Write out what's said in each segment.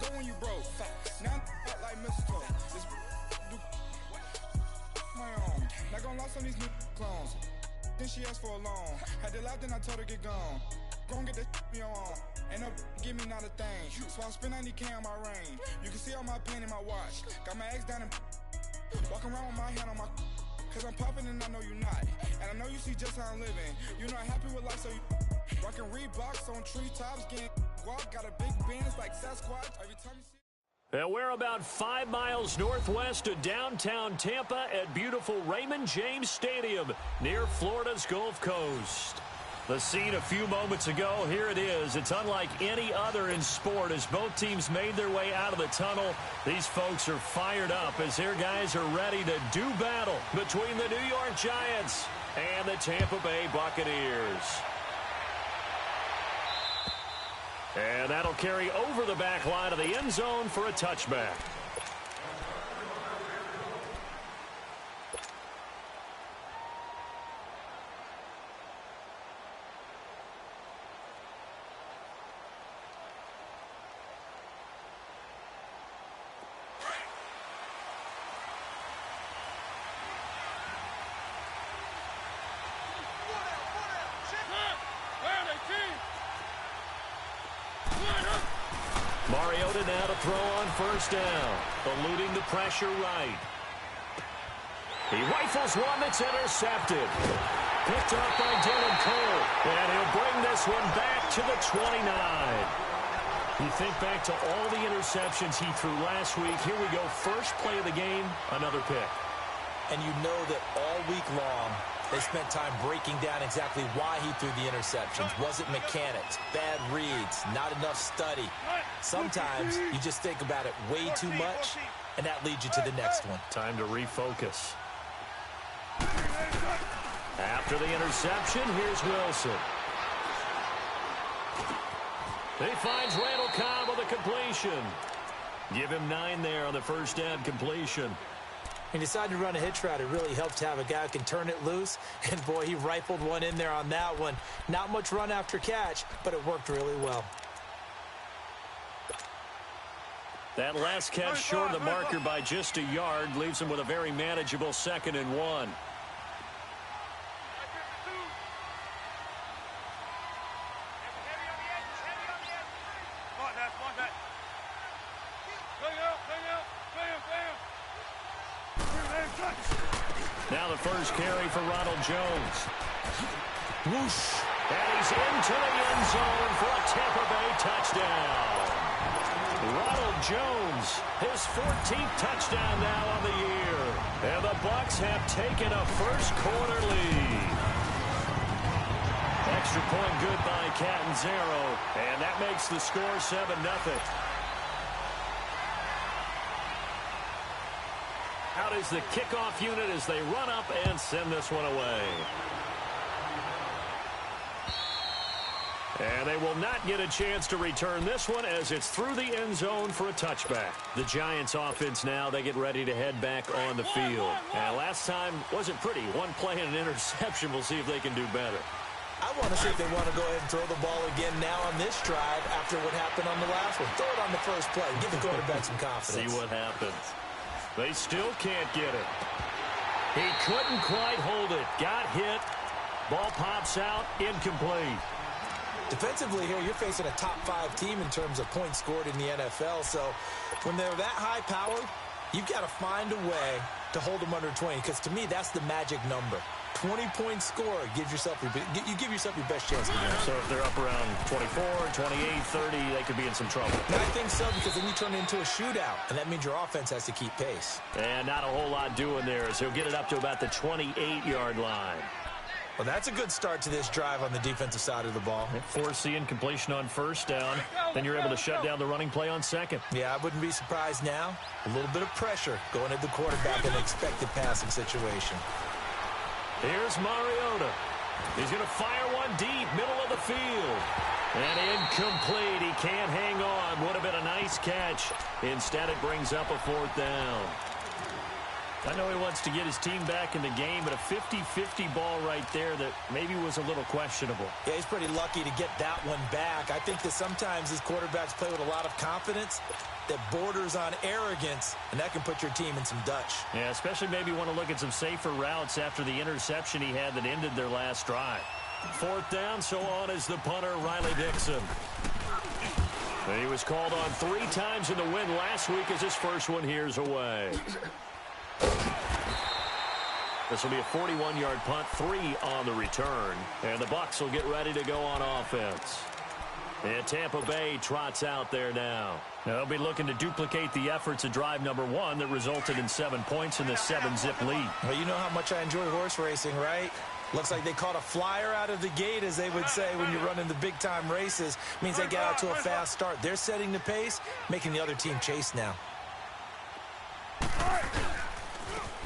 go when you broke. Now I'm out like mistletoe. This do my own. Not gonna lost on these new clones. Then she asked for a loan. Had to laugh, then I told her get gone. Gon' get that me on. Ain't no give me not a thing. So I spend 90K on my range. You can see all my pain in my watch. Got my ex down and walking around with my hand on my. Cause I'm popping and I know you not. And I know you see just how I'm living. You're not happy with life, so you rockin' Reeboks on treetops, getting walk. Got a big Benz like Sasquatch. Every time you see. We're about 5 miles northwest of downtown Tampa at beautiful Raymond James Stadium near Florida's Gulf Coast. The scene a few moments ago, here it is. It's unlike any other in sport as both teams made their way out of the tunnel. These folks are fired up as their guys are ready to do battle between the New York Giants and the Tampa Bay Buccaneers. And that'll carry over the back line of the end zone for a touchback. Mariota now to throw on first down, eluding the pressure right. He rifles one that's intercepted. Picked up by Dylan Cole, and he'll bring this one back to the 29. You think back to all the interceptions he threw last week. Here we go, first play of the game, another pick. And you know that all week long, they spent time breaking down exactly why he threw the interceptions. Was it mechanics, bad reads, not enough study? Sometimes you just think about it way too much, and that leads you to the next one. Time to refocus. After the interception, here's Wilson. He finds Randall Cobb with a completion. Give him 9 there on the first down completion. He decided to run a hitch route. It really helped to have a guy who can turn it loose. And, boy, he rifled one in there on that one. Not much run after catch, but it worked really well. That last catch short of the marker by just a yard leaves him with a very manageable 2nd and 1. Now the first carry for Ronald Jones. Whoosh. And he's into the end zone for a Tampa Bay touchdown. Ronald Jones, his 14th touchdown now on the year. And the Bucs have taken a first quarter lead. Extra point good by Catanzaro. And that makes the score 7-0. Out is the kickoff unit as they run up and send this one away. And they will not get a chance to return this one as it's through the end zone for a touchback. The Giants offense now, they get ready to head back on the field. And last time wasn't pretty. One play and an interception. We'll see if they can do better. I want to see if they want to go ahead and throw the ball again now on this drive after what happened on the last one. Throw it on the first play. Give the quarterback some confidence. See what happens. They still can't get it. He couldn't quite hold it. Got hit. Ball pops out. Incomplete. Defensively here, you're facing a top 5 team in terms of points scored in the NFL. So when they're that high powered, you've got to find a way to hold them under 20. Because to me, that's the magic number. 20-point score gives yourself you give yourself your best chance to win. So if they're up around 24, 28, 30, they could be in some trouble. I think so, because then you turn it into a shootout, and that means your offense has to keep pace. And not a whole lot doing there, so he'll get it up to about the 28-yard line. Well, that's a good start to this drive on the defensive side of the ball. Forcing incompletion on first down. Then you're able to shut down the running play on second. Yeah, I wouldn't be surprised now. A little bit of pressure going at the quarterback in an expected passing situation. Here's Mariota. He's going to fire one deep, middle of the field. And incomplete. He can't hang on. Would have been a nice catch. Instead, it brings up a 4th down. I know he wants to get his team back in the game, but a 50-50 ball right there that maybe was a little questionable. Yeah, he's pretty lucky to get that one back. I think that sometimes these quarterbacks play with a lot of confidence that borders on arrogance, and that can put your team in some Dutch. Yeah, especially maybe want to look at some safer routes after the interception he had that ended their last drive. 4th down, so on is the punter, Riley Dixon. He was called on 3 times in the win last week as his first one here's away. This will be a 41-yard punt, 3 on the return. And the Bucs will get ready to go on offense. And Tampa Bay trots out there now. They'll be looking to duplicate the efforts of drive number 1 that resulted in 7 points in the 7-zip lead. Well, you know how much I enjoy horse racing, right? Looks like they caught a flyer out of the gate, as they would say when you're running the big-time races. Means they get out to a fast start. They're setting the pace, making the other team chase now.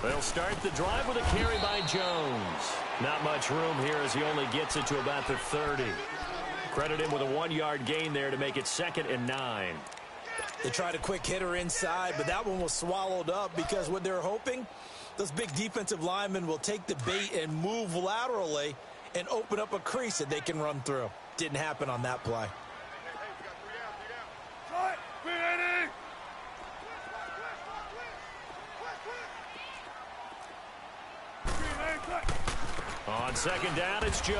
They'll start the drive with a carry by Jones. Not much room here as he only gets it to about the 30. Credit him with a 1-yard gain there to make it 2nd and 9. They tried a quick hitter inside, but that one was swallowed up because what they're hoping, those big defensive linemen will take the bait and move laterally and open up a crease that they can run through. Didn't happen on that play. On 2nd down, it's Jones.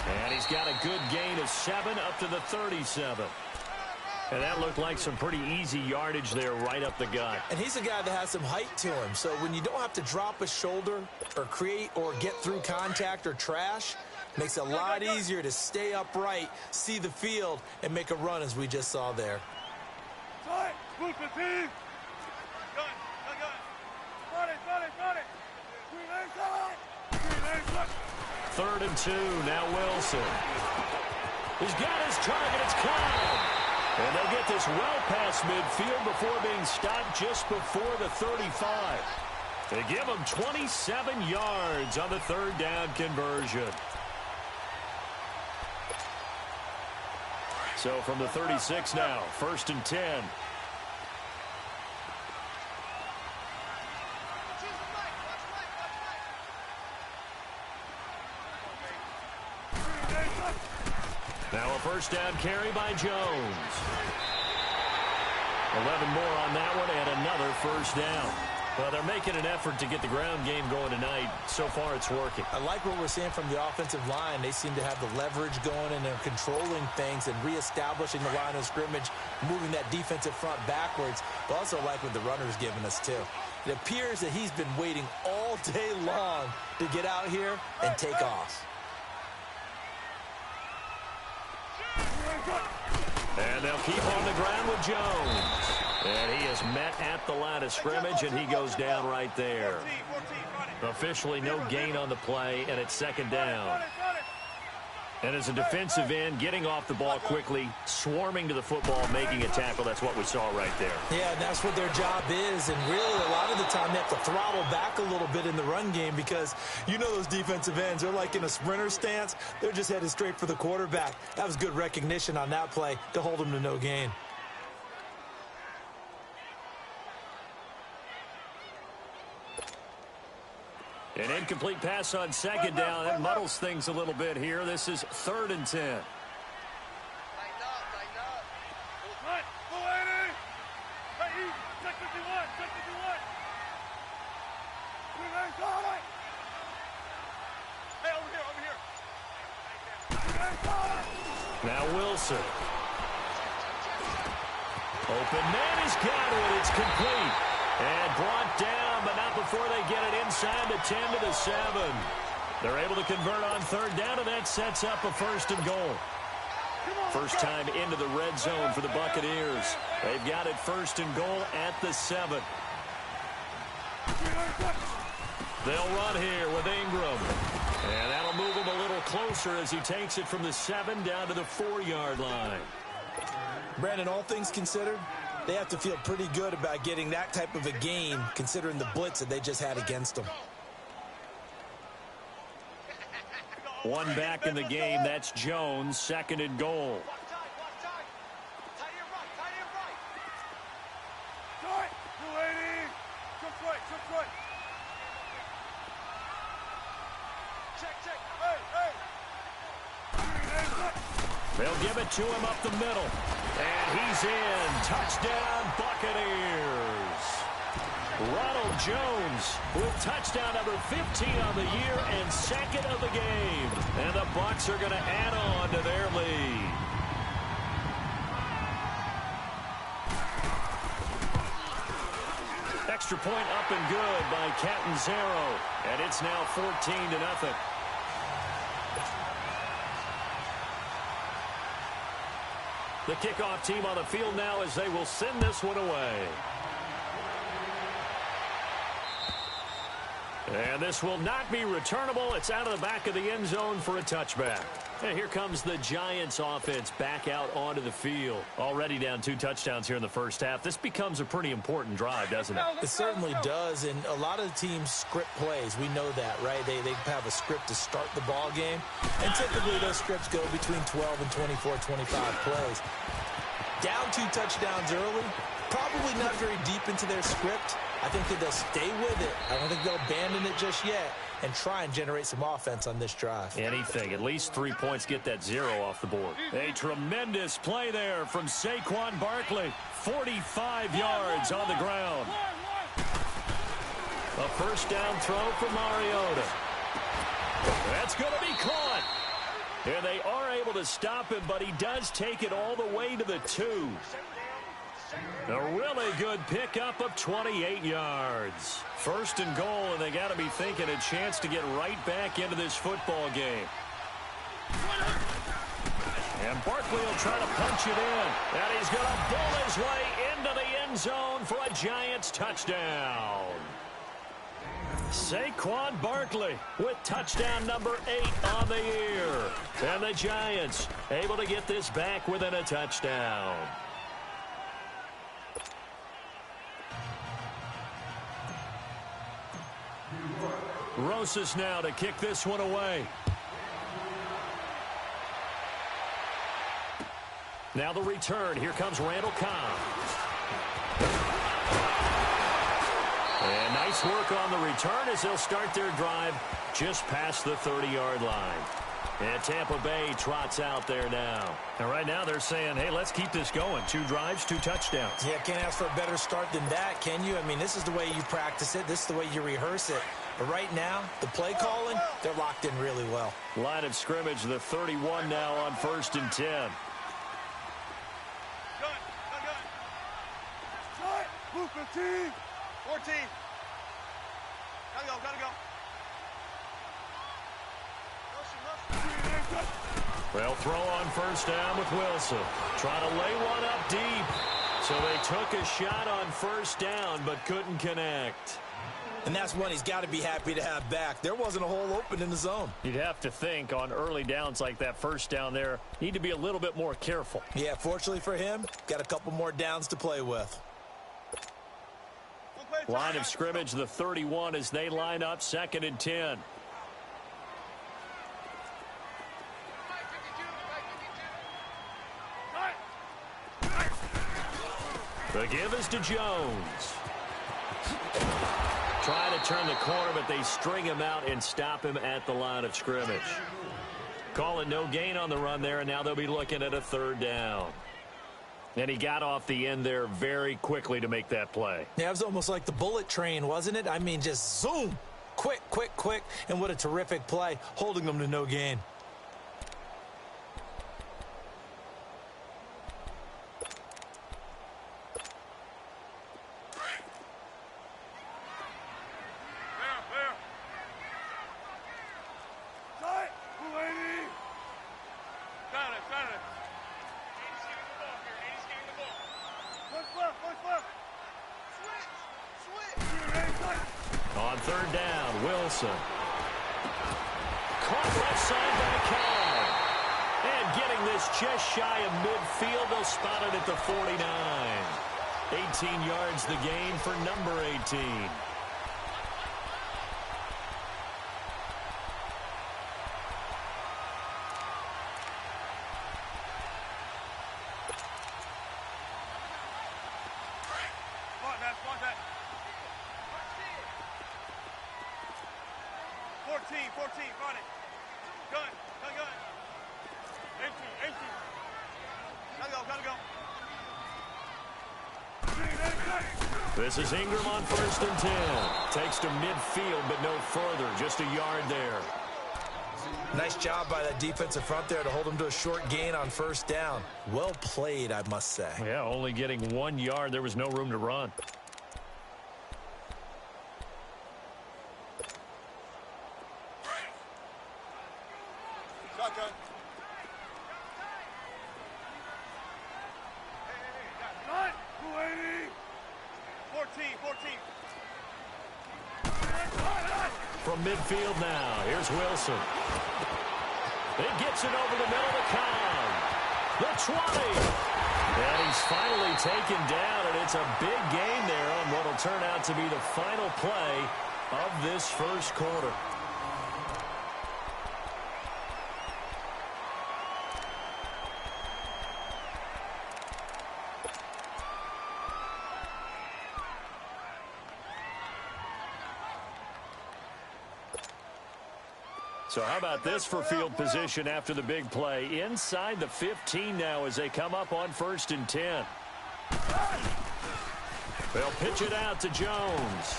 And he's got a good gain of 7 up to the 37. And that looked like some pretty easy yardage there right up the gut. And he's a guy that has some height to him. So when you don't have to drop a shoulder or create or get through contact or trash, makes it a lot easier to stay upright, see the field, and make a run as we just saw there. 3rd and 2, now Wilson. He's got his target, it's caught. And they'll get this well past midfield before being stopped just before the 35. They give him 27 yards on the 3rd down conversion. So from the 36 now, 1st and 10. Now a 1st down carry by Jones. 11 more on that one and another 1st down. Well, they're making an effort to get the ground game going tonight. So far, it's working. I like what we're seeing from the offensive line. They seem to have the leverage going, and they're controlling things and reestablishing the line of scrimmage, moving that defensive front backwards. But also like what the runner's giving us, too. It appears that he's been waiting all day long to get out here and take off. And they'll keep on the ground with Jones. And he is met at the line of scrimmage, and he goes down right there. Officially no gain on the play, and it's 2nd down. And as a defensive end, getting off the ball quickly, swarming to the football, making a tackle, that's what we saw right there. Yeah, and that's what their job is. And really, a lot of the time, they have to throttle back a little bit in the run game because you know those defensive ends, they're like in a sprinter stance. They're just headed straight for the quarterback. That was good recognition on that play to hold them to no gain. An incomplete pass on 2nd down. That muddles things a little bit here. This is 3rd and 10. Now Wilson. Open man has got it. It's complete. And brought down, but not before they get it inside the 10 to the 7. They're able to convert on 3rd down, and that sets up a 1st and goal. First time into the red zone for the Buccaneers. They've got it 1st and goal at the 7. They'll run here with Ingram. And that'll move him a little closer as he takes it from the 7 down to the 4-yard line. Brandon, all things considered, they have to feel pretty good about getting that type of a gain considering the blitz that they just had against them. One back in the game. That's Jones. 2nd and goal. They'll give it to him up the middle. And he's in. Touchdown, Buccaneers. Ronald Jones with touchdown number 15 on the year and second of the game. And the Bucs are going to add on to their lead. Extra point up and good by Catanzaro. And it's now 14-0. The kickoff team on the field now as they will send this one away. And this will not be returnable. It's out of the back of the end zone for a touchback. And here comes the Giants offense back out onto the field. Already down 2 touchdowns here in the first half. This becomes a pretty important drive, doesn't it? It certainly does, and a lot of the teams script plays. We know that, right? They have a script to start the ball game, and typically those scripts go between 12 and 24, 25 plays. Down 2 touchdowns early, probably not very deep into their script. I think that they'll stay with it. I don't think they'll abandon it just yet and try and generate some offense on this drive. Anything. At least 3 points, get that 0 off the board. A tremendous play there from Saquon Barkley. 45 yards on the ground. A first down throw for Mariota. That's going to be caught. And they are able to stop him, but he does take it all the way to the 2. A really good pickup of 28 yards. First and goal, and they got to be thinking a chance to get right back into this football game. And Barkley will try to punch it in. And he's going to bull his way into the end zone for a Giants touchdown. Saquon Barkley with touchdown number 8 on the year. And the Giants able to get this back within a touchdown. Rosas now to kick this one away. Now the return. Here comes Randall Cobb. And nice work on the return as they'll start their drive just past the 30-yard line. And Tampa Bay trots out there now. And right now they're saying, hey, let's keep this going. 2 drives, 2 touchdowns. Yeah, can't ask for a better start than that, can you? I mean, this is the way you practice it. This is the way you rehearse it. But right now, the play calling, they're locked in really well. Line of scrimmage, the 31 now on 1st and 10. Move 15. 14. Gotta go. They'll throw on first down with Wilson. Trying to lay one up deep. So they took a shot on first down, but couldn't connect. And that's one he's got to be happy to have back. There wasn't a hole open in the zone. You'd have to think on early downs like that first down there, need to be a little bit more careful. Yeah, fortunately for him, got a couple more downs to play with. Line of scrimmage, the 31 as they line up 2nd and 10. The give is to Jones. Trying to turn the corner, but they string him out and stop him at the line of scrimmage. Calling no gain on the run there, and now they'll be looking at a 3rd down. And he got off the end there very quickly to make that play. Yeah, it was almost like the bullet train, wasn't it? I mean, just zoom. Quick. And what a terrific play, holding them to no gain. On 3rd down, Wilson. Caught left side by Cobb. And getting this just shy of midfield, they'll spot it at the 49. 18 yards the gain for number 18. Empty. Gotta go. This is Ingram on 1st and 10. Takes to midfield, but no further. Just a yard there. Nice job by that defensive front there to hold him to a short gain on 1st down. Well played, I must say. Yeah, only getting 1 yard. There was no room to run. Shotgun. Hey. 14. From midfield now, here's Wilson. It gets it over the middle of Cobb. The 20. And he's finally taken down, and it's a big gain there on what will turn out to be the final play of this first quarter. So how about this for field position after the big play? Inside the 15 now as they come up on 1st and 10. They'll pitch it out to Jones.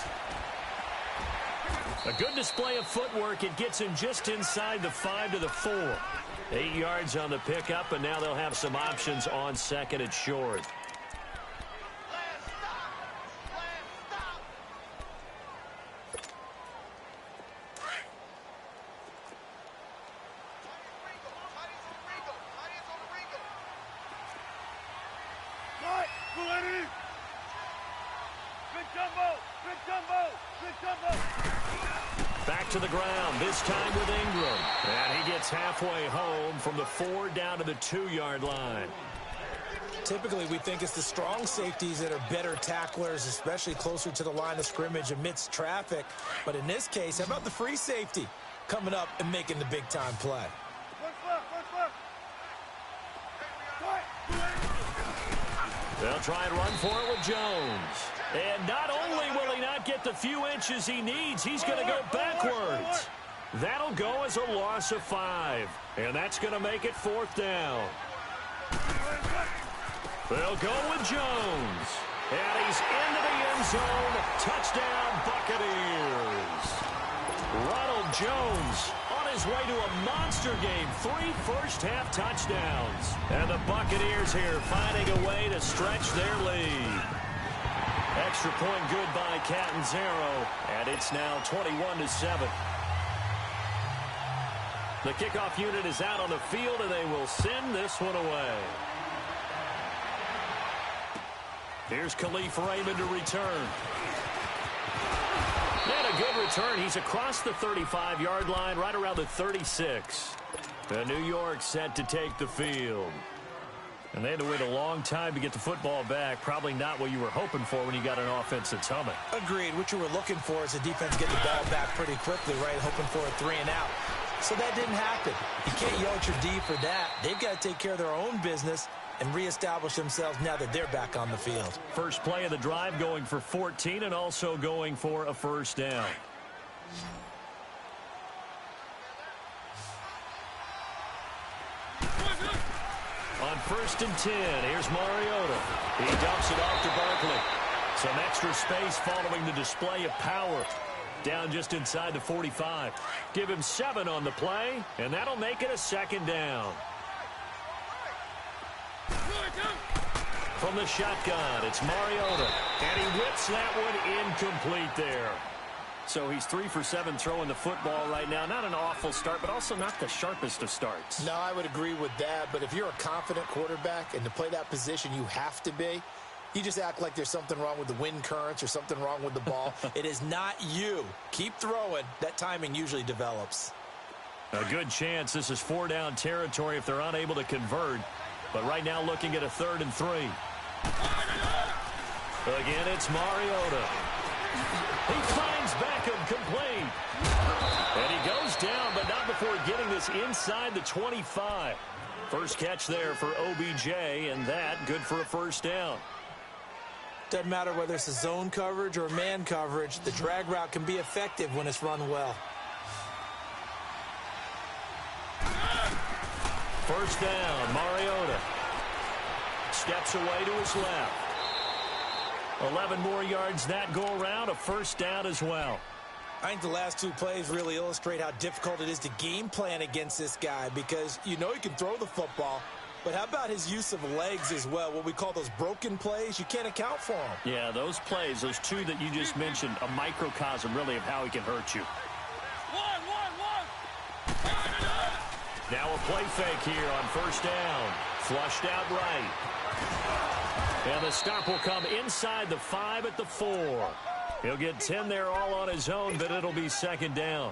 A good display of footwork. It gets him just inside the 5 to the 4. 8 yards on the pickup, and now they'll have some options on 2nd and short. Back to the ground, this time with Ingram. And he gets halfway home from the 4 down to the 2-yard line. Typically, we think it's the strong safeties that are better tacklers, especially closer to the line of scrimmage amidst traffic. But in this case, how about the free safety coming up and making the big-time play? They'll try and run for it with Jones. And not only will he not get the few inches he needs, he's going to go backwards. That'll go as a loss of 5. And that's going to make it 4th down. They'll go with Jones. And he's into the end zone. Touchdown, Buccaneers. Ronald Jones on his way to a monster game. 3 first-half touchdowns. And the Buccaneers here finding a way to stretch their lead. Extra point good by Catanzaro. And it's now 21-7. The kickoff unit is out on the field, and they will send this one away. Here's Khalif Raymond to return. And a good return. He's across the 35-yard line, right around the 36. And New York set to take the field. And they had to wait a long time to get the football back. Probably not what you were hoping for when you got an offense that's humming. Agreed. What you were looking for is the defense get the ball back pretty quickly, right? Hoping for a 3 and out. So that didn't happen. You can't yell at your D for that. They've got to take care of their own business and reestablish themselves now that they're back on the field. First play of the drive going for 14 and also going for a first down. On 1st and 10, here's Mariota. He dumps it off to Barkley. Some extra space following the display of power. Down just inside the 45. Give him 7 on the play, and that'll make it a 2nd down. From the shotgun, it's Mariota. And he whips that one incomplete there. So he's 3 for 7 throwing the football right now. Not an awful start, but also not the sharpest of starts. No, I would agree with that. But if you're a confident quarterback and to play that position, you have to be. You just act like there's something wrong with the wind currents or something wrong with the ball. It is not you. Keep throwing. That timing usually develops. A good chance this is 4-down territory if they're unable to convert. But right now looking at a 3rd and 3. Again, it's Mariota. He finds Beckham complete. And he goes down, but not before getting this inside the 25. First catch there for OBJ, and that good for a first down. Doesn't matter whether it's a zone coverage or man coverage, the drag route can be effective when it's run well. First down, Mariota. Steps away to his left. 11 more yards that go around, a first down as well. I think the last two plays really illustrate how difficult it is to game plan against this guy because you know he can throw the football, but how about his use of legs as well? What we call those broken plays, you can't account for them. Yeah, those plays, those two that you just mentioned, a microcosm really of how he can hurt you. Now a play fake here on first down. Flushed out right. And the stop will come inside the 5 at the 4. He'll get 10 there all on his own, but it'll be second down.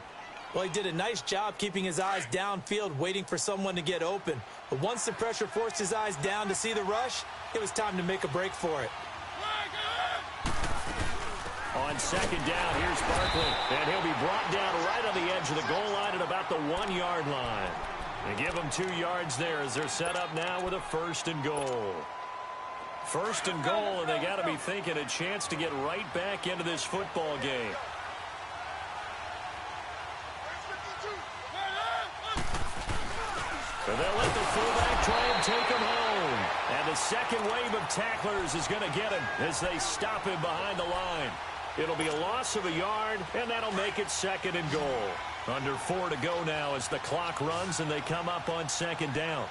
Well, he did a nice job keeping his eyes downfield, waiting for someone to get open. But once the pressure forced his eyes down to see the rush, it was time to make a break for it. On second down, here's Barkley. And he'll be brought down right on the edge of the goal line at about the 1-yard line. They give him 2 yards there as they're set up now with a first and goal. First and goal, and they got to be thinking a chance to get right back into this football game. And they'll let the fullback try and take him home. And the second wave of tacklers is going to get him as they stop him behind the line. It'll be a loss of a yard, and that'll make it second and goal. Under 4 to go now as the clock runs and they come up on second down.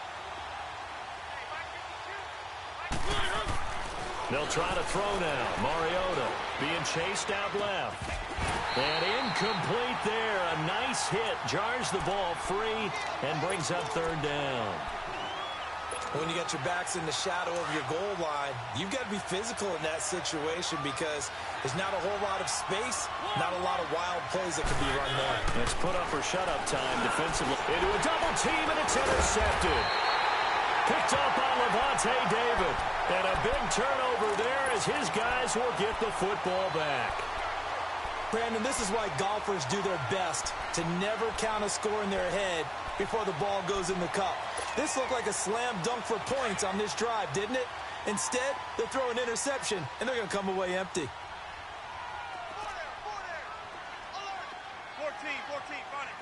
They'll try to throw now. Mariota being chased out left. And incomplete there. A nice hit. Jars the ball free and brings up third down. When you got your backs in the shadow of your goal line, you've got to be physical in that situation because there's not a whole lot of space, not a lot of wild plays that can be run there. It's put up or shut up time defensively. Into a double team, and it's intercepted. Picked up by Levante David. And a big turnover there as his guys will get the football back. Brandon, this is why golfers do their best to never count a score in their head before the ball goes in the cup. This looked like a slam dunk for points on this drive, didn't it? Instead, they throw an interception, and they're going to come away empty. 14, run it.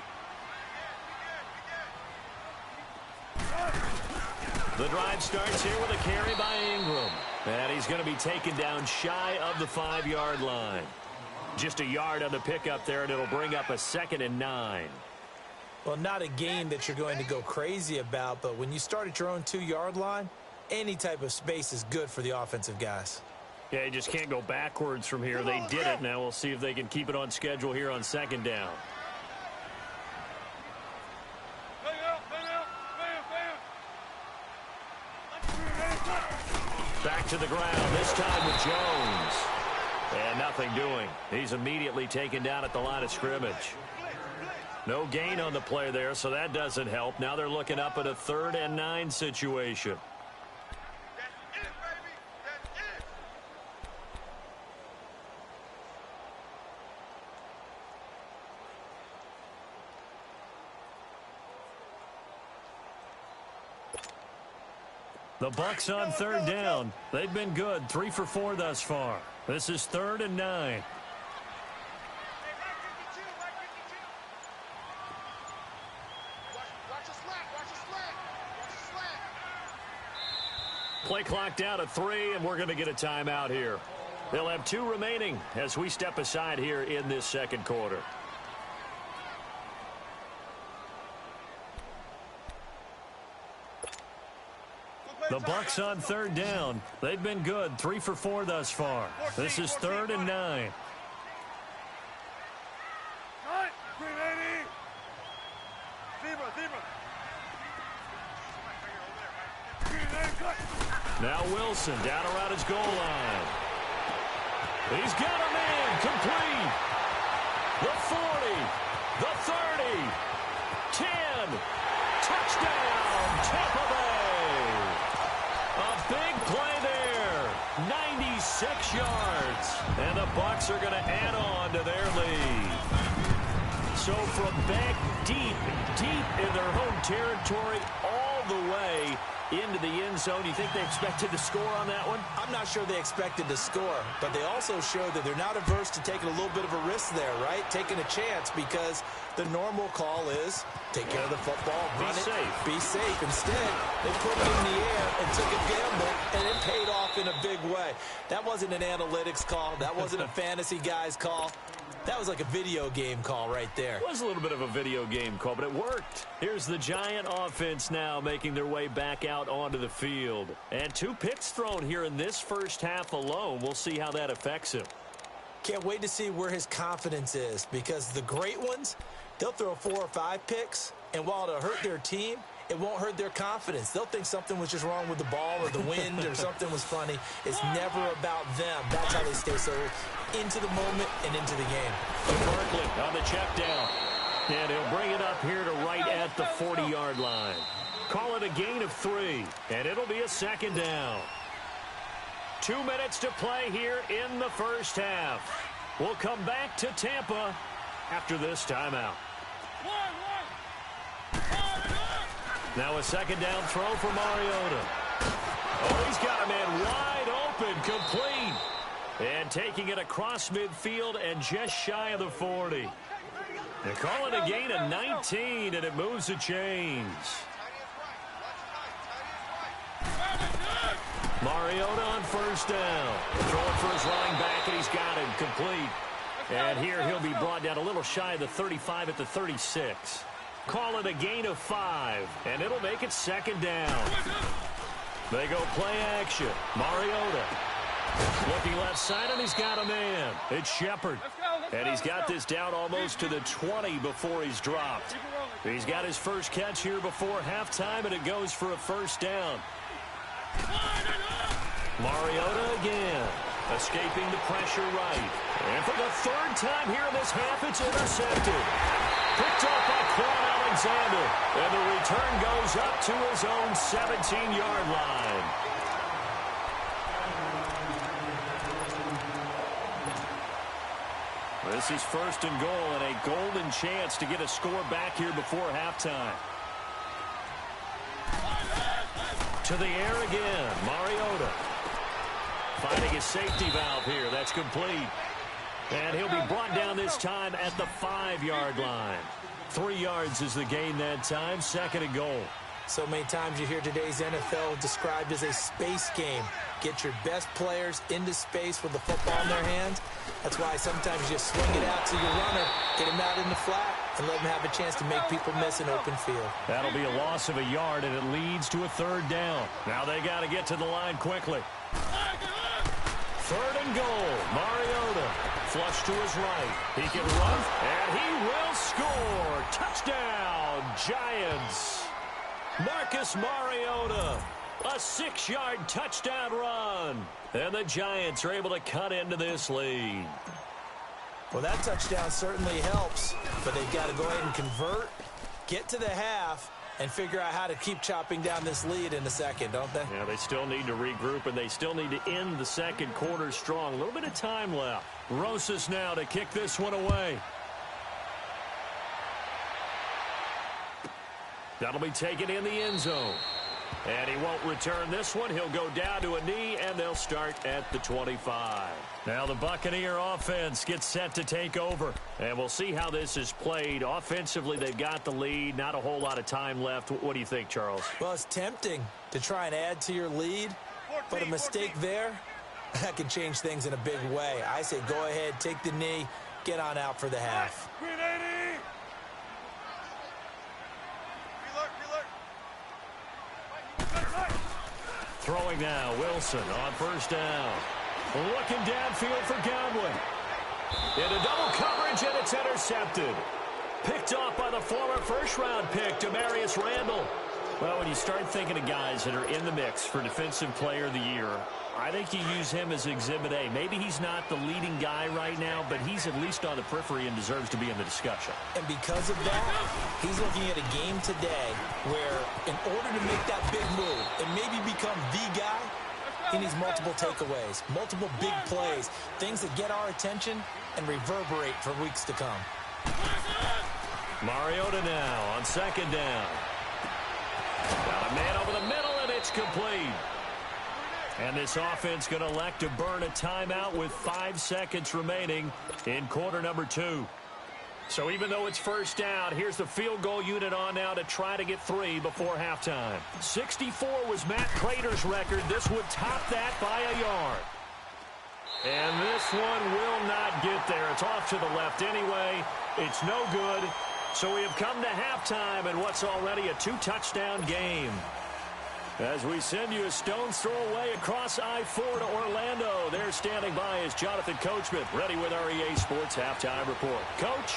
The drive starts here with a carry by Ingram. And he's going to be taken down shy of the 5-yard line. Just a yard on the pickup there, and it'll bring up a 2nd and 9. Well, not a game that you're going to go crazy about, but when you start at your own 2-yard line, any type of space is good for the offensive guys. Yeah, you just can't go backwards from here. They did it. Now we'll see if they can keep it on schedule here on second down. Back to the ground, this time with Jones. And nothing doing. He's immediately taken down at the line of scrimmage. No gain on the play there, so that doesn't help. Now they're looking up at a 3rd and 9 situation. The Bucs on 3rd down. They've been good, 3 for 4 thus far. This is 3rd and 9. Play clock down to 3, and we're going to get a timeout here. They'll have 2 remaining as we step aside here in this second quarter. The Bucs on 3rd down. They've been good, 3 for 4 thus far. This is 3rd and 9. Now Wilson down around his goal line. He's got a man complete. The 40, the 30, 10. Touchdown, Tampa Bay. A big play there. 96 yards. And the Bucs are going to add on to their lead. So from back deep in their home territory, all the way into the end zone. You think they expected to score on that one? I'm not sure they expected to score, but they also showed that they're not averse to taking a little bit of a risk there, right? Taking a chance, because the normal call is take care of the football, run it, be safe. Instead, they put it in the air and took a gamble, and it paid off in a big way. That wasn't an analytics call. That wasn't a fantasy guy's call. That was like a video game call right there. It was a little bit of a video game call, but it worked. Here's the Giant offense now making their way back out onto the field. And 2 picks thrown here in this first half alone. We'll see how that affects him. Can't wait to see where his confidence is, because the great ones, they'll throw 4 or 5 picks, and while it'll hurt their team, it won't hurt their confidence. They'll think something was just wrong with the ball or the wind or something was funny. It's never about them. That's how they stay so into the moment and into the game. Berkeley on the check down. And he'll bring it up here to right at the 40-yard line. Call it a gain of 3, and it'll be a second down. 2 minutes to play here in the first half. We'll come back to Tampa after this timeout. Now a second down throw for Mariota. Oh, he's got a man wide open, complete. And taking it across midfield and just shy of the 40. They're calling a gain of 19, and it moves the chains. Mariota on first down. Throwing for his running back, and he's got him complete. And here he'll be brought down a little shy of the 35 at the 36. Call it a gain of 5, and it'll make it second down. They go play action. Mariota looking left side, and he's got a man. It's Shepard. And he's got this down almost to the 20 before he's dropped. He's got his first catch here before halftime, and it goes for a first down. Mariota again, escaping the pressure right. And for the 3rd time here in this half, it's intercepted. Picked up by Quan Alexander. And the return goes up to his own 17-yard line. This is 1st and goal, and a golden chance to get a score back here before halftime. To the air again, Mariota. Finding his safety valve here. That's complete. And he'll be brought down this time at the 5-yard line. 3 yards is the gain that time. 2nd and goal. So many times you hear today's NFL described as a space game. Get your best players into space with the football in their hands. That's why sometimes you just swing it out to your runner, get him out in the flat, and let him have a chance to make people miss an open field. That'll be a loss of a yard, and it leads to a 3rd down. Now they got to get to the line quickly. 3rd and goal. Mariota flush to his right. He can run, and he will score. Touchdown, Giants. Marcus Mariota, a 6-yard touchdown run. And the Giants are able to cut into this lead. Well, that touchdown certainly helps, but they've got to go ahead and convert, get to the half, and figure out how to keep chopping down this lead in the second, don't they? Yeah, they still need to regroup, and they still need to end the second quarter strong. A little bit of time left. Rosas now to kick this one away. That'll be taken in the end zone. And he won't return this one. He'll go down to a knee, and they'll start at the 25. Now the Buccaneer offense gets set to take over. And we'll see how this is played. Offensively, they've got the lead. Not a whole lot of time left. What do you think, Charles? Well, it's tempting to try and add to your lead. But a mistake there, that can change things in a big way. I say go ahead, take the knee, get on out for the half. Throwing now, Wilson on first down. Looking downfield for Godwin. Into double coverage, and it's intercepted. Picked off by the former first-round pick, Demarius Randall. Well, when you start thinking of guys that are in the mix for Defensive Player of the Year, I think you use him as Exhibit A. Maybe he's not the leading guy right now, but he's at least on the periphery and deserves to be in the discussion. And because of that, he's looking at a game today where in order to make that big move and maybe become the guy, he needs multiple takeaways, multiple big plays, things that get our attention and reverberate for weeks to come. Mariota now on second down. Got a Man over the middle, and it's complete. And this offense going to elect to burn a timeout with 5 seconds remaining in quarter number 2. So even though it's first down, here's the field goal unit on now to try to get 3 before halftime. 64 was Matt Prater's record. This would top that by a yard. And this one will not get there. It's off to the left anyway. It's no good. So we have come to halftime in what's already a 2-touchdown game. As we send you a stone's throw away across I-4 to Orlando. There standing by is Jonathan Coachman, ready with our EA Sports Halftime Report. Coach?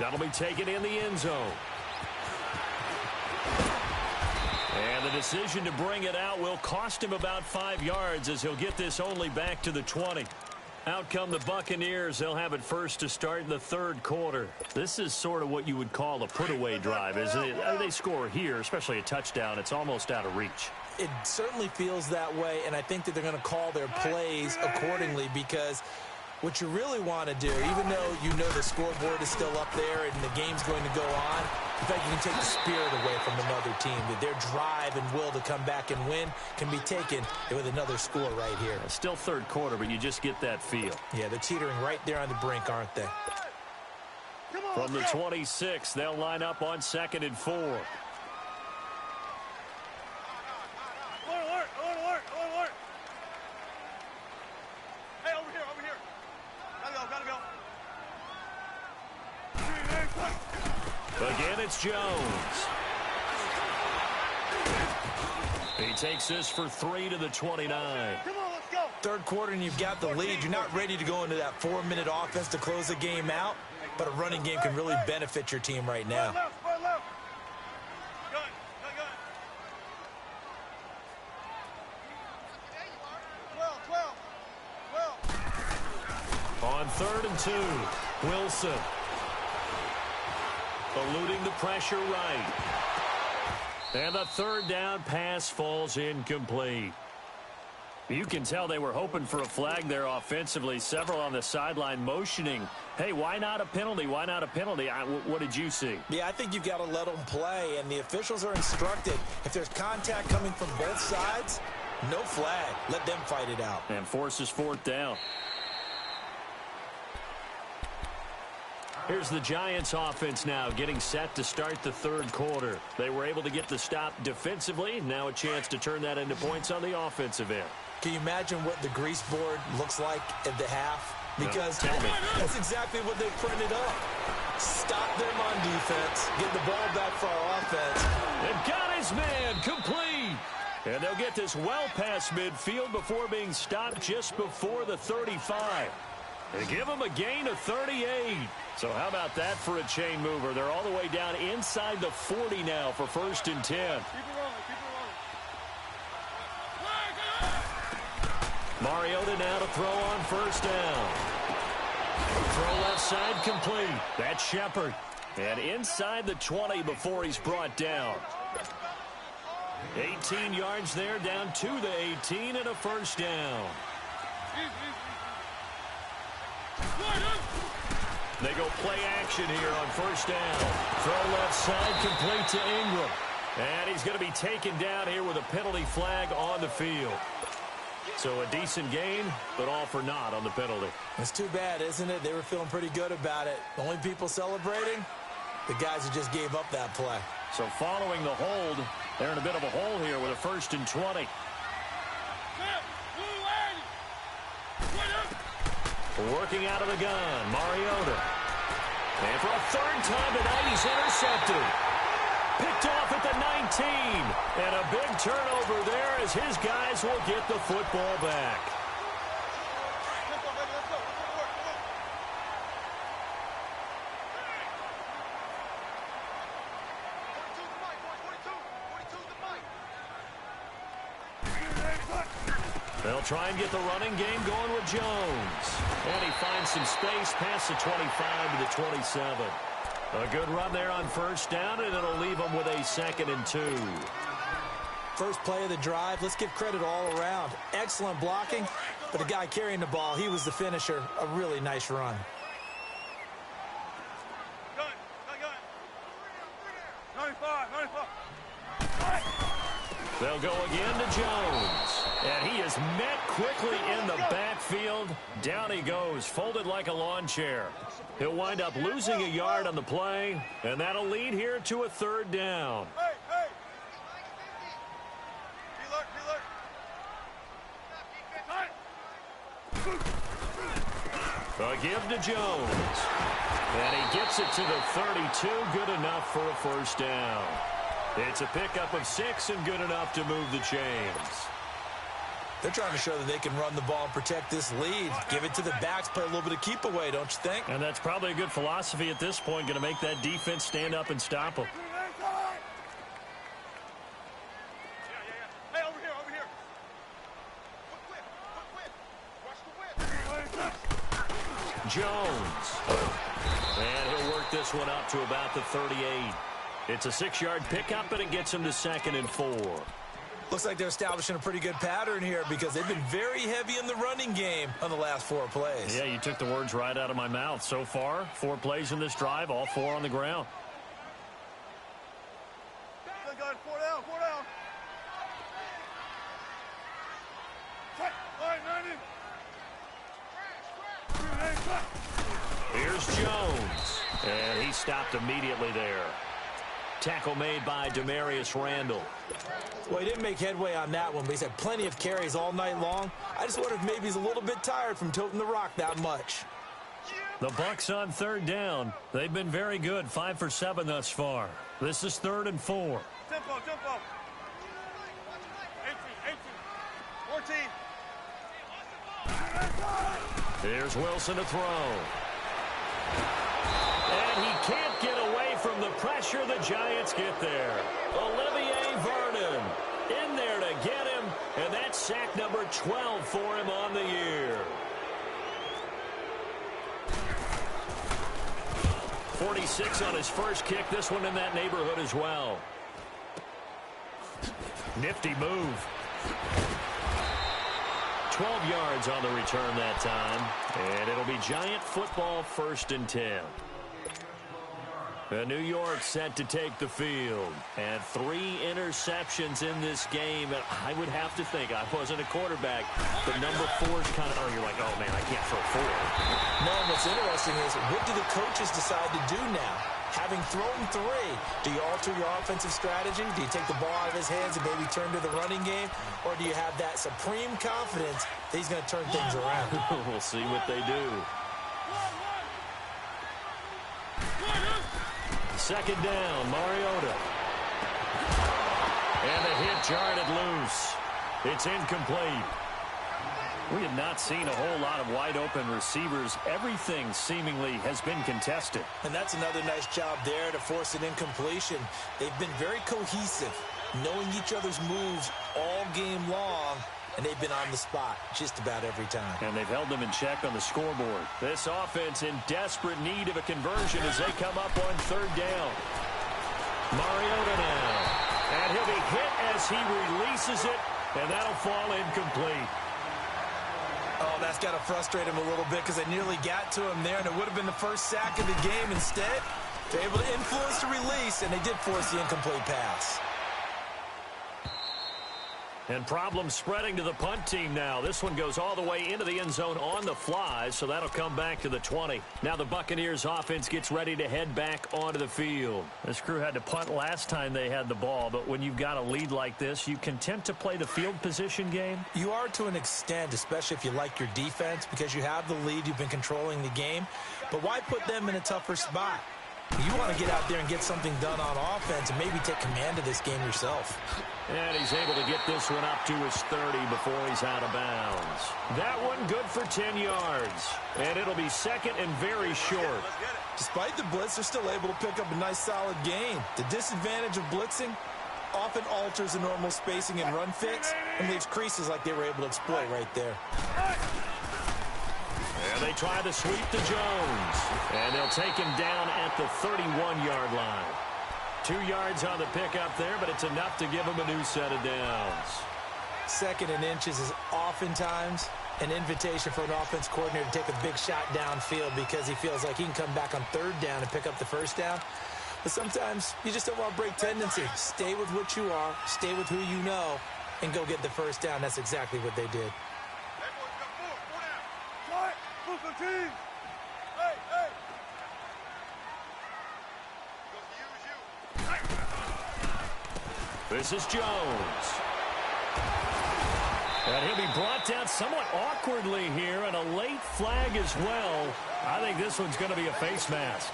That'll be taken in the end zone. And the decision to bring it out will cost him about 5 yards as he'll get this only back to the 20. Out come the Buccaneers. They'll have it first to start in the third quarter. This is sort of what you would call a put-away drive, isn't it? They score here, especially a touchdown. It's almost out of reach. It certainly feels that way, and I think that they're going to call their plays accordingly because what you really want to do, even though you know the scoreboard is still up there and the game's going to go on, in fact, you can take the spirit away from another team, that their drive and will to come back and win can be taken with another score right here. Still third quarter, but you just get that feel. Yeah, they're teetering right there on the brink, aren't they? From the 26, they'll line up on 2nd and 4. Alert, alert, alert, alert. Hey, over here, over here. Gotta go. Again, it's Jones. He takes this for 3 to the 29. Come on, let's go. Third quarter and you've got the lead. You're not ready to go into that 4-minute offense to close the game out, but a running game can really benefit your team right now. Spread left. Gun. On 3rd and 2, Wilson. Eluding the pressure right. And the third down pass falls incomplete. You can tell they were hoping for a flag there offensively. Several on the sideline motioning, hey, why not a penalty? Why not a penalty? What did you see? Yeah, I think you've got to let them play, and the officials are instructed. If there's contact coming from both sides, no flag. Let them fight it out. And forces 4th down. Here's the Giants offense now getting set to start the third quarter. They were able to get the stop defensively. Now a chance to turn that into points on the offensive end. Can you imagine what the grease board looks like at the half? Because that's exactly what they printed up. Stop them on defense. Get the ball back for our offense. And got his man complete. And they'll get this well past midfield before being stopped just before the 35. They give him a gain of 38. So how about that for a chain mover? They're all the way down inside the 40 now for 1st and 10. Keep it rolling, Mariota now to throw on 1st down. Throw left side complete. That's Shepard. And inside the 20 before he's brought down. 18 yards there, down to the 18 and a 1st down. They go play action here on 1st down. Throw left side complete to Ingram. And he's going to be taken down here with a penalty flag on the field. So a decent gain, but all for naught on the penalty. It's too bad, isn't it? They were feeling pretty good about it. The only people celebrating, the guys who just gave up that play. So following the hold, they're in a bit of a hole here with a 1st and 20. Working out of the gun, Mariota. And for a 3rd time tonight, he's intercepted. Picked off at the 19. And a big turnover there as his guys will get the football back. They'll try and get the running game going with Jones. And he finds some space past the 25 to the 27. A good run there on 1st down, and it'll leave them with a 2nd and 2. First play of the drive, let's give credit all around. Excellent blocking, but the guy carrying the ball, he was the finisher. A really nice run. Gun. 95. They'll go again to Jones. And he is met quickly in the backfield. Down he goes, folded like a lawn chair. He'll wind up losing a yard on the play, and that'll lead here to a third down. Hey, hey. A give to Jones. And he gets it to the 32. Good enough for a first down. It's a pickup of 6 and good enough to move the chains. They're trying to show that they can run the ball and protect this lead. Give it to the backs, play a little bit of keep away, don't you think? And that's probably a good philosophy at this point, going to make that defense stand up and stop them. Hey, over here, over here. Watch the whip. Jones. And he'll work this one up to about the 38. It's a 6-yard pickup, and it gets him to 2nd and 4. Looks like they're establishing a pretty good pattern here because they've been very heavy in the running game on the last 4 plays. Yeah, you took the words right out of my mouth. So far, 4 plays in this drive, all 4 on the ground. Go, 4 down, 4 down. Here's Jones. And he stopped immediately there. Tackle made by Demarius Randall. Well, he didn't make headway on that one, but he's had plenty of carries all night long. I just wonder if maybe he's a little bit tired from toting the rock that much. The Bucs on 3rd down. They've been very good, 5 for 7 thus far. This is 3rd and 4. Tempo, tempo. 18, 14. Here's Wilson to throw. And he can't get away from the pressure. The Giants get there. Olivier Vernon in there to get him, and that's sack number 12 for him on the year. 46 on his first kick. This one in that neighborhood as well. Nifty move. 12 yards on the return that time, and it'll be Giant football 1st and 10. New York set to take the field, and 3 interceptions in this game. And I would have to think, I wasn't a quarterback, but number 4 is kind of, oh, you're like, oh, man, I can't throw 4. No, and what's interesting is, what do the coaches decide to do now? Having thrown 3, do you alter your offensive strategy? Do you take the ball out of his hands and maybe turn to the running game? Or do you have that supreme confidence that he's going to turn things around? We'll see what they do. 2nd down, Mariota. And the hit jarred loose. It's incomplete. We have not seen a whole lot of wide-open receivers. Everything seemingly has been contested. And that's another nice job there to force an incompletion. They've been very cohesive, knowing each other's moves all game long, and they've been on the spot just about every time. And they've held them in check on the scoreboard. This offense in desperate need of a conversion as they come up on 3rd down. Mariota now. And he'll be hit as he releases it, and that'll fall incomplete. Oh, that's got to frustrate him a little bit because they nearly got to him there, and it would have been the first sack of the game. Instead, they're able to influence the release, and they did force the incomplete pass. And problems spreading to the punt team now. This one goes all the way into the end zone on the fly, so that'll come back to the 20. Now the Buccaneers offense gets ready to head back onto the field. This crew had to punt last time they had the ball, but when you've got a lead like this, you content to play the field position game? You are to an extent, especially if you like your defense, because you have the lead, you've been controlling the game. But why put them in a tougher spot? You want to get out there and get something done on offense and maybe take command of this game yourself. And he's able to get this one up to his 30 before he's out of bounds. That one good for 10 yards. And it'll be 2nd and very short. Despite the blitz, they're still able to pick up a nice solid gain. The disadvantage of blitzing often alters the normal spacing and run fits and leaves creases like they were able to exploit right there. And they try to sweep to Jones. And they'll take him down at the 31-yard line. 2 yards on the pickup there, but it's enough to give him a new set of downs. 2nd and inches is oftentimes an invitation for an offense coordinator to take a big shot downfield because he feels like he can come back on 3rd down and pick up the 1st down. But sometimes you just don't want to break tendency. Stay with what you are, stay with who you know, and go get the first down. That's exactly what they did. Hey, boys, got four down. Shot. Move the team. Hey, hey. This is Jones. And he'll be brought down somewhat awkwardly here, and a late flag as well. I think this one's going to be a face mask.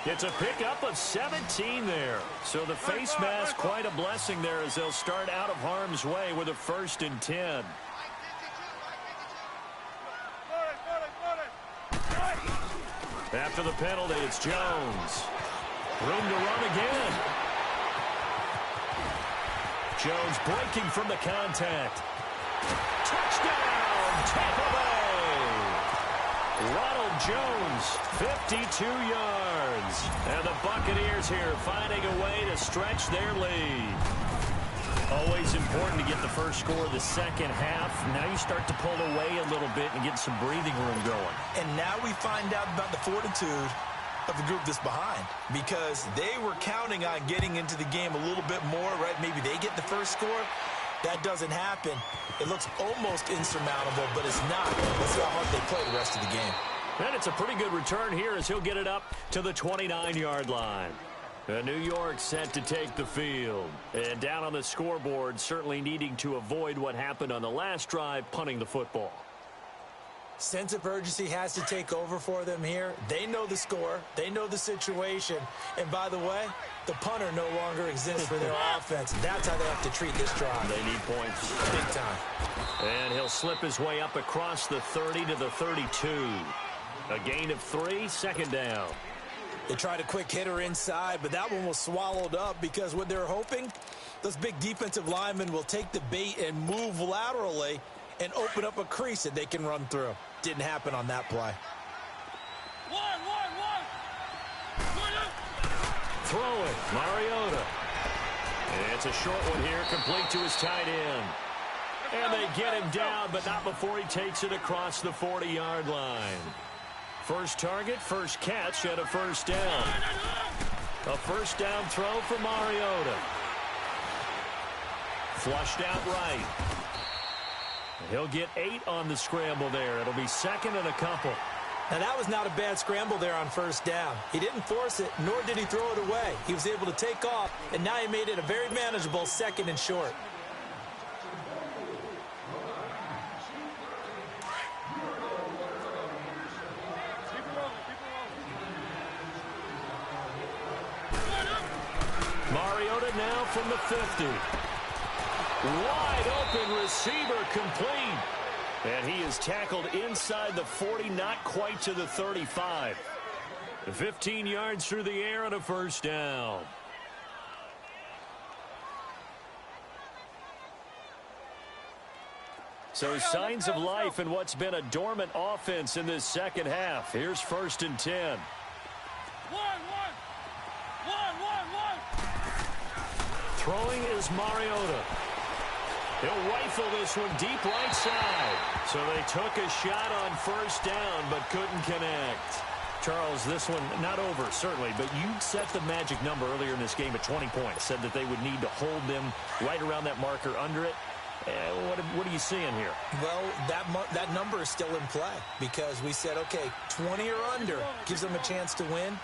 It's a pickup of 17 there. So the face mask, quite a blessing there as they'll start out of harm's way with a 1st and 10. After the penalty, it's Jones. Room to run again. Jones breaking from the contact. Touchdown, Tampa Bay! Ronald Jones, 52 yards. And the Buccaneers here finding a way to stretch their lead. Always important to get the first score of the second half. Now you start to pull away a little bit and get some breathing room going. And now we find out about the fortitude of the group that's behind, because they were counting on getting into the game a little bit more, right? Maybe they get the first score. That doesn't happen. It looks almost insurmountable, but it's not. Let's see how hard they play the rest of the game. And it's a pretty good return here as he'll get it up to the 29-yard line. New York set to take the field. And down on the scoreboard, certainly needing to avoid what happened on the last drive, punting the football. Sense of urgency has to take over for them here. They know the score. They know the situation. And by the way, the punter no longer exists for their offense. That's how they have to treat this drive. They need points. Big time. And he'll slip his way up across the 30 to the 32. A gain of 3, 2nd down. They tried a quick hitter inside, but that one was swallowed up because what they're hoping, those big defensive linemen will take the bait and move laterally and open up a crease that they can run through. Didn't happen on that play. Throw it, Mariota. And it's a short one here, complete to his tight end. And they get him down, but not before he takes it across the 40-yard line. First target, first catch, and a 1st down. A 1st down throw for Mariota. Flushed out right. He'll get 8 on the scramble there. It'll be 2nd and a couple. Now, that was not a bad scramble there on 1st down. He didn't force it, nor did he throw it away. He was able to take off, and now he made it a very manageable 2nd and short. Mariota now from the 50. Wide open receiver complete. And he is tackled inside the 40, not quite to the 35. 15 yards through the air and a 1st down. So signs of life in what's been a dormant offense in this second half. Here's 1st and 10. Throwing is Mariota. He'll rifle this one deep right side. So they took a shot on 1st down, but couldn't connect. Charles, this one not over, certainly, but you set the magic number earlier in this game at 20 points. Said that they would need to hold them right around that marker under it. What are you seeing here? Well, that number is still in play because we said, okay, 20 or under gives them a chance to win.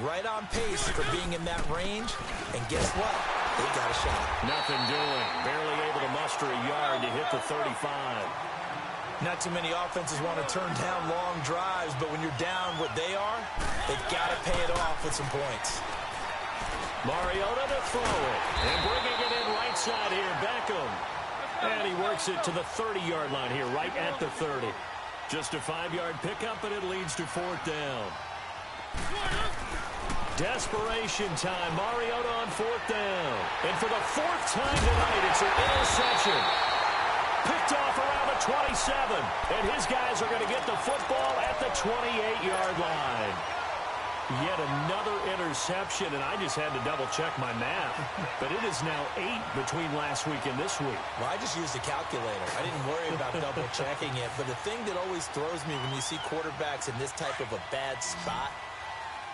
Right on pace for being in that range. And guess what? They got a shot. Nothing doing. Barely able to muster a yard to hit the 35. Not too many offenses want to turn down long drives, but when you're down what they are, they've got to pay it off with some points. Mariota to throw it. And bringing it in right side here, Beckham. And he works it to the 30-yard line here, right at the 30. Just a 5-yard pickup, and it leads to 4th down. Desperation time. Mariota on 4th down. And for the 4th time tonight, it's an interception. Picked off around the 27. And his guys are going to get the football at the 28-yard line. Yet another interception, and I just had to double-check my math. But it is now 8 between last week and this week. Well, I just used a calculator. I didn't worry about double-checking it. But the thing that always throws me when you see quarterbacks in this type of a bad spot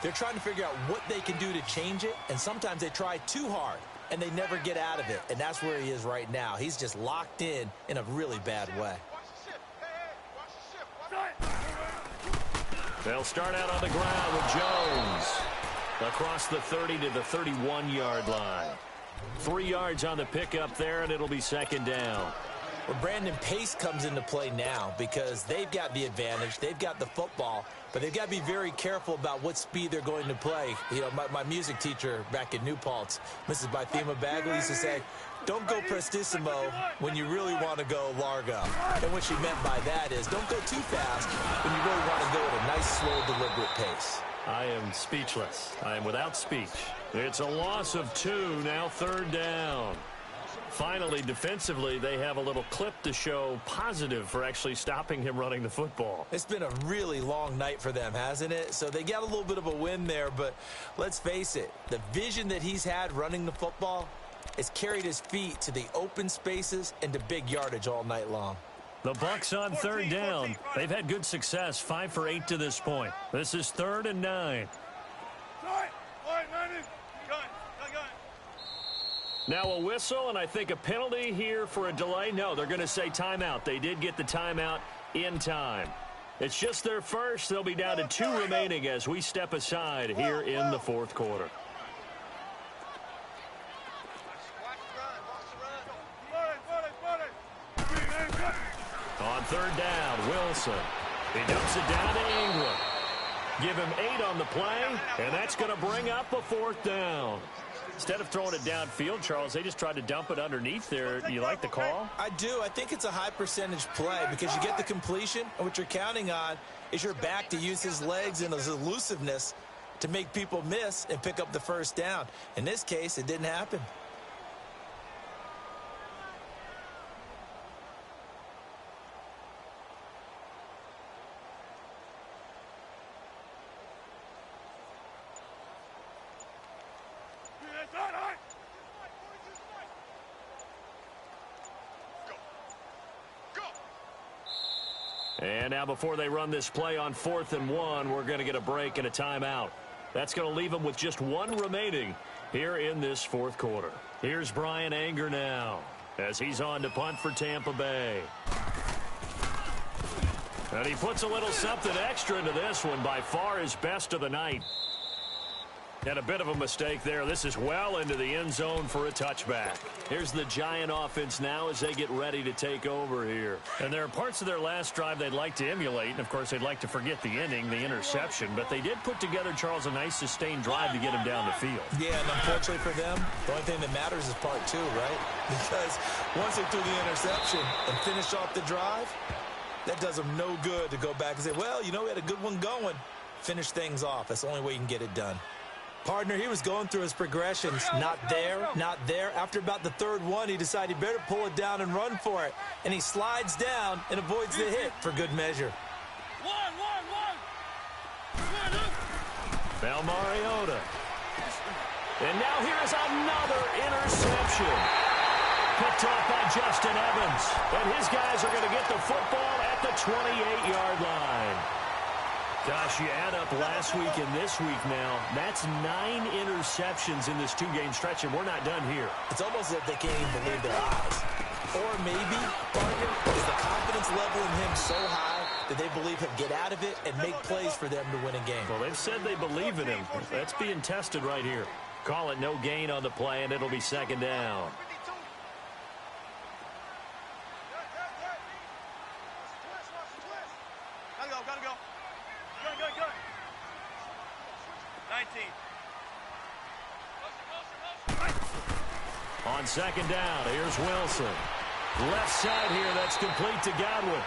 They're trying to figure out what they can do to change it, and sometimes they try too hard, and they never get out of it, and that's where he is right now. He's just locked in a really bad way. They'll start out on the ground with Jones across the 30 to the 31-yard line. 3 yards on the pickup there, and it'll be second down. Well, Brandon, pace comes into play now because they've got the advantage. They've got the football, but they've got to be very careful about what speed they're going to play. You know, my music teacher back in New Paltz, Mrs. Bythema Bagley, used to say, don't go prestissimo when you really want to go largo. And what she meant by that is don't go too fast when you really want to go at a nice, slow, deliberate pace. I am speechless. I am without speech. It's a loss of 2, now third down. Finally, defensively, they have a little clip to show positive for actually stopping him running the football. It's been a really long night for them, hasn't it? So they got a little bit of a win there, but let's face it, the vision that he's had running the football has carried his feet to the open spaces and to big yardage all night long. The Bucs on third down. They've had good success, 5 for 8 to this point. This is 3rd and 9. Now a whistle, and I think a penalty here for a delay. No, they're going to say timeout. They did get the timeout in time. It's just their first. They'll be down to 2 remaining as we step aside here in the 4th quarter. On third down, Wilson. He dumps it down to England. Give him 8 on the play, and that's going to bring up a 4th down. Instead of throwing it downfield, Charles, they just tried to dump it underneath there. You like the call? I do. I think it's a high percentage play because you get the completion, and what you're counting on is your back to use his legs and his elusiveness to make people miss and pick up the first down. In this case, it didn't happen. And now before they run this play on 4th and 1, we're going to get a break and a timeout. That's going to leave them with just 1 remaining here in this 4th quarter. Here's Brian Anger now as he's on to punt for Tampa Bay. And he puts a little something extra into this one, by far his best of the night. And a bit of a mistake there. This is well into the end zone for a touchback. Here's the Giant offense now as they get ready to take over here. And there are parts of their last drive they'd like to emulate. And, of course, they'd like to forget the inning, the interception. But they did put together, Charles, a nice sustained drive to get him down the field. Yeah, and unfortunately for them, the only thing that matters is part 2, right? Because once they threw the interception and finished off the drive, that does them no good to go back and say, well, you know, we had a good one going. Finish things off. That's the only way you can get it done. Partner, he was going through his progressions. Not there, not there. After about the 3rd one, he decided he better pull it down and run for it. And he slides down and avoids the hit for good measure. Now Mariota. And now here's another interception. Picked off by Justin Evans. And his guys are going to get the football at the 28-yard line. Gosh, you add up last week and this week now, that's 9 interceptions in this 2-game stretch, and we're not done here. It's almost as if they can't even believe their eyes. Or maybe, partner, is the confidence level in him so high that they believe he'll get out of it and make plays for them to win a game. Well, they've said they believe in him. That's being tested right here. Call it no gain on the play, and it'll be 2nd down. Gotta go. Go. 19. On 2nd down, here's Wilson. Left side here, that's complete to Godwin.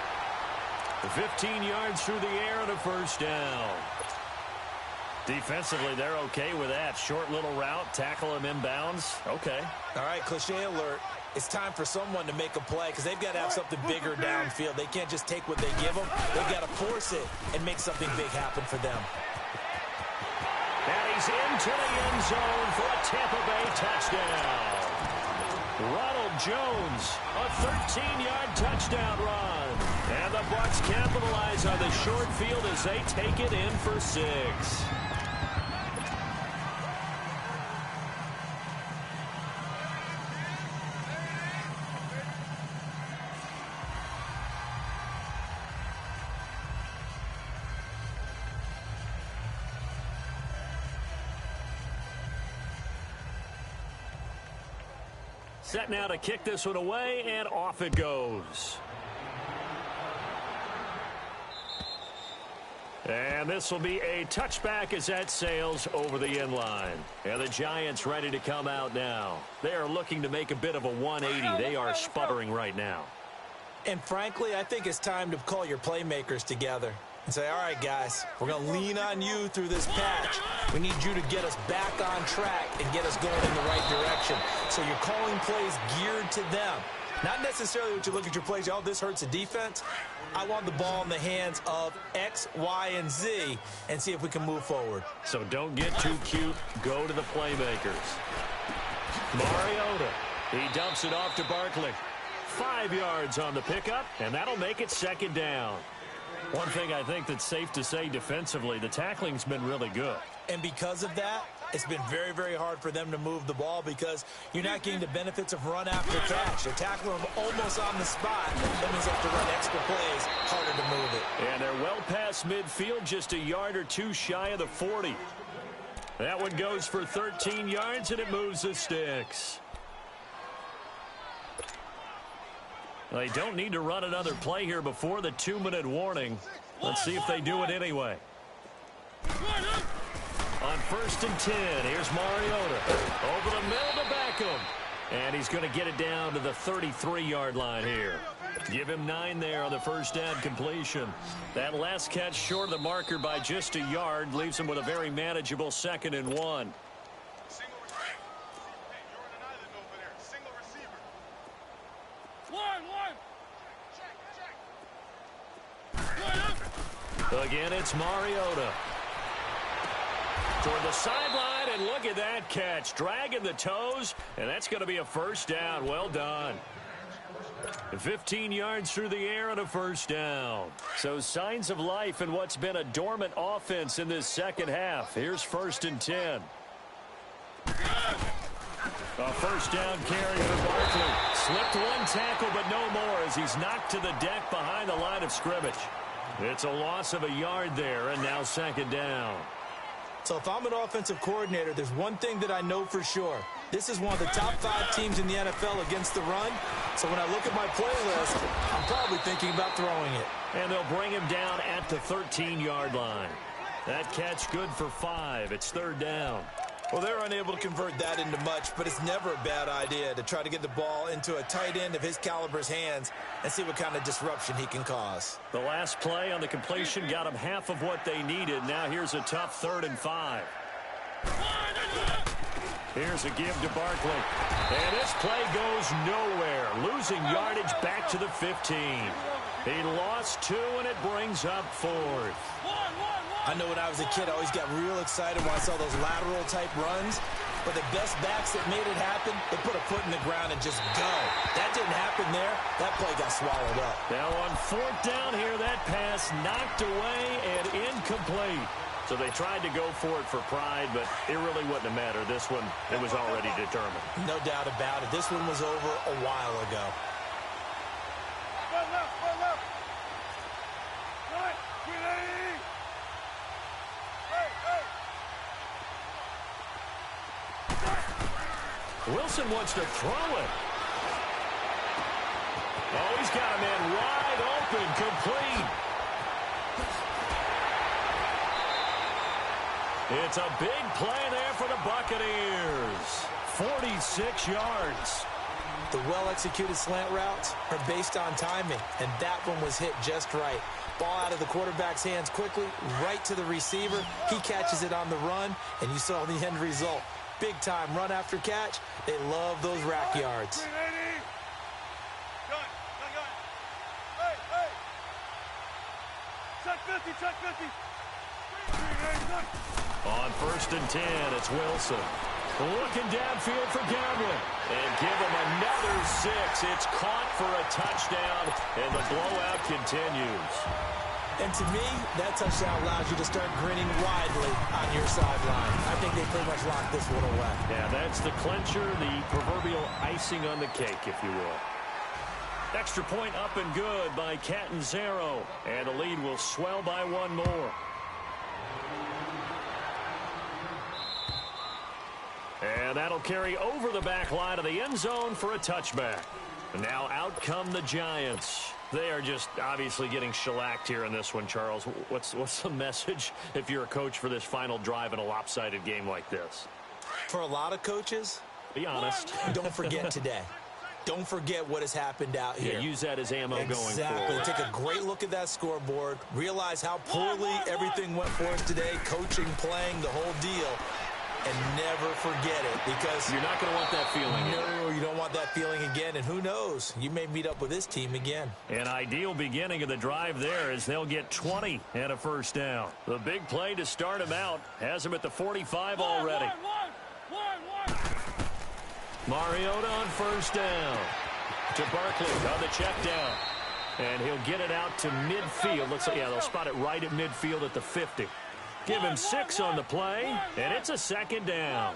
15 yards through the air and a first down. Defensively, they're okay with that. Short little route, tackle him inbounds. Okay. All right, cliche alert. It's time for someone to make a play because they've got to have something bigger downfield. They can't just take what they give them. They've got to force it and make something big happen for them. And he's into the end zone for a Tampa Bay touchdown. Ronald Jones, a 13-yard touchdown run. And the Bucs capitalize on the short field as they take it in for 6. Set now to kick this one away, and off it goes. And this will be a touchback as that sails over the end line. And the Giants ready to come out now. They are looking to make a bit of a 180. They are sputtering right now. And frankly, I think it's time to call your playmakers together and say, all right, guys, we're going to lean on you through this patch. We need you to get us back on track and get us going in the right direction. So you're calling plays geared to them. Not necessarily what you look at your plays, oh, this hurts the defense. I want the ball in the hands of X, Y, and Z and see if we can move forward. So don't get too cute. Go to the playmakers. Mariota. He dumps it off to Barkley. 5 yards on the pickup, and that'll make it second down. One thing I think that's safe to say defensively, the tackling's been really good. And because of that, it's been very, very hard for them to move the ball because you're not getting the benefits of run after catch. They're tackling them almost on the spot. That means they have to run extra plays, harder to move it. And they're well past midfield, just a yard or two shy of the 40. That one goes for 13 yards, and it moves the sticks. They don't need to run another play here before the 2-minute warning. Let's see if they do it anyway. On 1st and 10, here's Mariota. Over the middle to Beckham. And he's going to get it down to the 33-yard line here. Give him 9 there on the first down completion. That last catch short of the marker by just a yard leaves him with a very manageable 2nd and 1. Again, it's Mariota. Toward the sideline, and look at that catch. Dragging the toes, and that's going to be a first down. Well done. 15 yards through the air and a first down. So signs of life in what's been a dormant offense in this second half. Here's 1st and 10. A first down carry for Barkley. Slipped one tackle, but no more as he's knocked to the deck behind the line of scrimmage. It's a loss of a yard there, and now 2nd down. So if I'm an offensive coordinator, there's one thing that I know for sure. This is one of the top 5 teams in the NFL against the run. So when I look at my playlist, I'm probably thinking about throwing it. And they'll bring him down at the 13-yard line. That catch good for 5. It's 3rd down. Well, they're unable to convert that into much, but it's never a bad idea to try to get the ball into a tight end of his caliber's hands and see what kind of disruption he can cause. The last play on the completion got them half of what they needed. Now here's a tough 3rd and 5. Here's a give to Barkley. And this play goes nowhere. Losing yardage back to the 15. He lost 2, and it brings up 4th. I know when I was a kid, I always got real excited when I saw those lateral-type runs. But the best backs that made it happen, they put a foot in the ground and just go. That didn't happen there. That play got swallowed up. Now on 4th down here, that pass knocked away and incomplete. So they tried to go for it for pride, but it really wouldn't have mattered. This one, it was already determined. No doubt about it. This one was over a while ago. Wilson wants to throw it. Oh, he's got a man wide open, complete. It's a big play there for the Buccaneers. 46 yards. The well-executed slant routes are based on timing, and that one was hit just right. Ball out of the quarterback's hands quickly, right to the receiver. He catches it on the run, and you saw the end result. Big time run after catch. They love those rack yards. Check 50. On 1st and 10, it's Wilson. Looking downfield for Gamble. And give him another 6. It's caught for a touchdown, and the blowout continues. And to me, that touchdown allows you to start grinning widely on your sideline. I think they pretty much locked this one away. Yeah, that's the clincher, the proverbial icing on the cake, if you will. Extra point up and good by Catanzaro. And the lead will swell by 1 more. And that'll carry over the back line of the end zone for a touchback. And now out come the Giants. They are just obviously getting shellacked here in this one, Charles. What's the message if you're a coach for this final drive in a lopsided game like this? For a lot of coaches, be honest. Don't forget today. Don't forget what has happened out here. Yeah, use that as ammo going forward. Exactly. Take a great look at that scoreboard. Realize how poorly everything went for us today. Coaching, playing, the whole deal. And never forget it, because you're not going to want that feeling. No, you don't want that feeling again. And who knows? You may meet up with this team again. An ideal beginning of the drive there as they'll get 20 and a first down. The big play to start him out has him at the 45 already. Mariota on first down. To Barkley on the check down. And he'll get it out to midfield. Looks like, yeah, they'll spot it right at midfield at the 50. Give him 6 on the play, and it's a second down.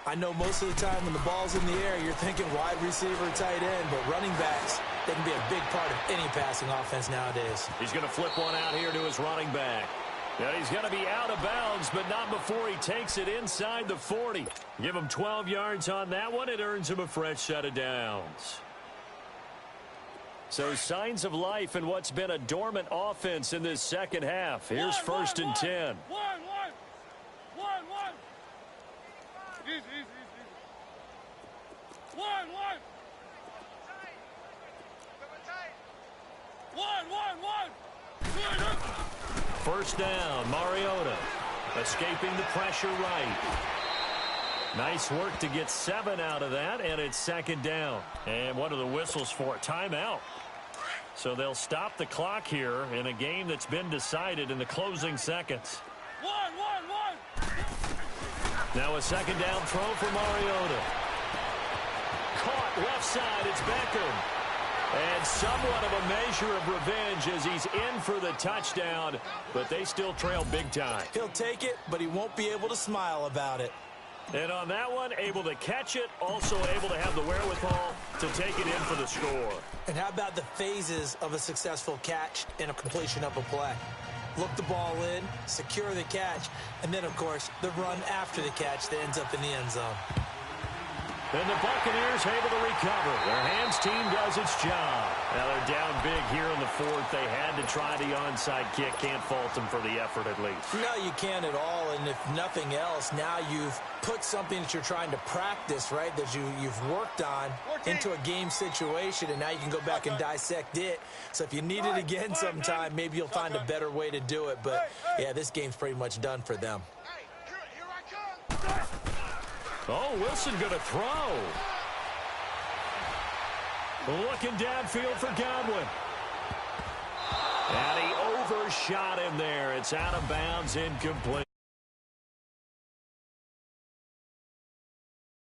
I know most of the time when the ball's in the air, you're thinking wide receiver, tight end, but running backs, they can be a big part of any passing offense nowadays. He's going to flip one out here to his running back. Now he's going to be out of bounds, but not before he takes it inside the 40. Give him 12 yards on that one. It earns him a fresh set of downs. So signs of life in what's been a dormant offense in this second half. Here's first and 10. First down, Mariota escaping the pressure right. Nice work to get 7 out of that, and it's second down. And what are the whistles for? Timeout. So they'll stop the clock here in a game that's been decided in the closing seconds. Now a second down throw for Mariota. Caught left side, it's Beckham. And somewhat of a measure of revenge as he's in for the touchdown, but they still trail big time. He'll take it, but he won't be able to smile about it. And on that one, able to catch it, also able to have the wherewithal to take it in for the score. And how about the phases of a successful catch and a completion of a play? Look the ball in, secure the catch, and then, of course, the run after the catch that ends up in the end zone. And the Buccaneers able to recover. Their hands team does its job. Now they're down big here in the fourth. They had to try the onside kick. Can't fault them for the effort at least. No, you can't at all. And if nothing else, now you've put something that you're trying to practice, right, that you've worked on into a game situation, and now you can go back and dissect it. So if you need it again sometime, maybe you'll find a better way to do it. But, yeah, this game's pretty much done for them. Oh, Wilson going to throw. Looking downfield for Godwin. And he overshot him there. It's out of bounds, incomplete.